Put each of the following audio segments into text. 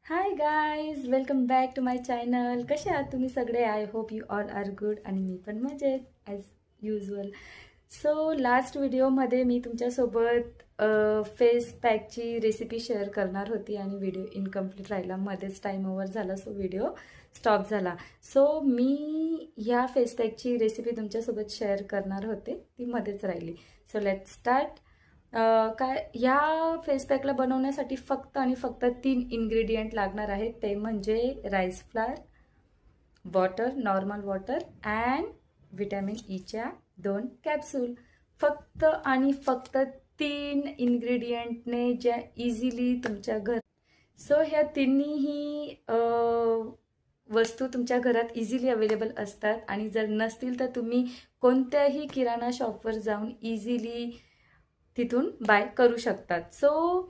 High guys, welcome back to my channel. कसे आहात तुम्ही सगळे? I hope you all are good आणि मी पण मजेत ॲज युजल. सो लास्ट व्हिडिओमध्ये मी तुमच्यासोबत फेस पॅकची रेसिपी शेअर करणार होती आणि व्हिडिओ इनकम्प्लीट राहिला, मध्येच टाईम ओव्हर झाला, सो व्हिडिओ स्टॉप झाला. सो मी ह्या फेस पॅकची रेसिपी तुमच्यासोबत शेअर करणार होते, ती मध्येच राहिली. So let start. काय ह्या फेस पॅकला बनवण्यासाठी फक्त आणि फक्त 3 इन्ग्रेडियंट लागणार आहेत. ते म्हणजे rice flower, water, normal water and vitamin ईच्या 2 कॅप्सूल. फक्त आणि फक्त 3 इन्ग्रेडियंटने ज्या इझिली तुमच्या सो ह्या तिन्हीही वस्तू तुमच्या घरात इझिली अवेलेबल असतात आणि जर नसतील तर तुम्ही कोणत्याही किराणा शॉपवर जाऊन इझिली तिथून बाय करू शकतात. सो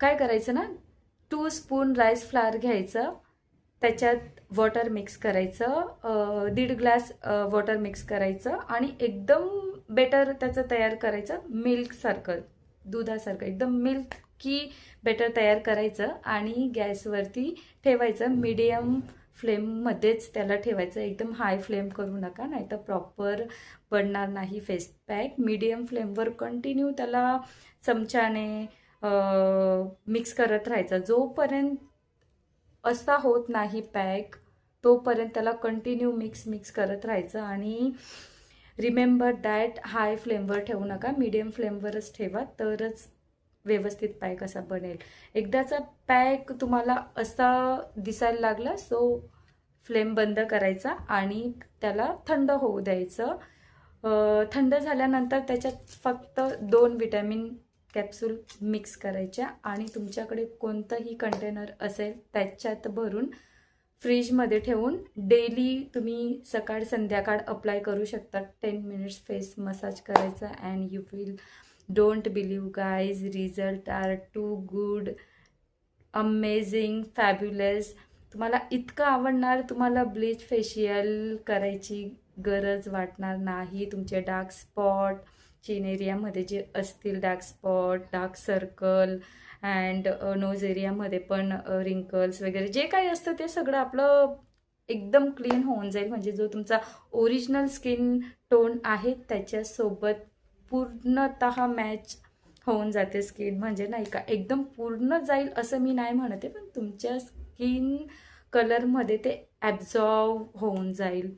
काय करायचं ना, 2 स्पून राईस फ्लावर घ्यायचं, त्याच्यात वॉटर मिक्स करायचं, 1.5 ग्लास वॉटर मिक्स करायचं आणि एकदम बेटर त्याचं तयार करायचं, मिल्कसारखं, दुधासारखं एकदम मिल्की बेटर तयार करायचं आणि गॅसवरती ठेवायचं. मीडियम फ्लेममध्येच त्याला ठेवायचं, एकदम हाय फ्लेम करू नका, नाही तर प्रॉपर बनणार नाही फेस पॅक. मीडियम फ्लेमवर कंटिन्यू त्याला चमच्याने मिक्स करत राहायचं. जोपर्यंत असा होत नाही पॅक तोपर्यंत त्याला कंटिन्यू मिक्स करत राहायचं. आणि रिमेंबर दॅट हाय फ्लेमवर ठेवू नका, मीडियम फ्लेमवरच ठेवा, तरच व्यवस्थित पॅक असा बनेल. एकदाचा पॅक तुम्हाला असा दिसायला लागला सो फ्लेम बंद करायचा आणि त्याला थंड होऊ द्यायचं. थंड झाल्यानंतर त्याच्यात फक्त 2 विटॅमिन कॅप्सूल मिक्स करायच्या आणि तुमच्याकडे कोणतंही कंटेनर असेल त्याच्यात भरून फ्रीजमध्ये ठेवून डेली तुम्ही सकाळ संध्याकाळ अप्लाय करू शकता. 10 मिनिट्स फेस मसाज करायचा and you will don't believe guys, result are too good, amazing, fabulous. तुम्हाला इतकं आवडणार, तुम्हाला ब्लीच फेशियल करायची गरज वाटणार नाही. तुमचे डार्क स्पॉट, चीन एरियामध्ये जे असतील dark spot, dark circle and nose एरियामध्ये पण रिंकल्स वगैरे जे काही असतं ते सगळं आपलं एकदम क्लीन होऊन जाईल. म्हणजे जो तुमचा ओरिजिनल स्किन टोन आहे त्याच्यासोबत पूर्णतः मॅच होऊन जाते स्किन. म्हणजे नाही का एकदम पूर्ण जाईल असं मी नाही म्हणते, पण तुमच्या स्किन कलरमध्ये ते ॲब्झॉर्व होऊन जाईल.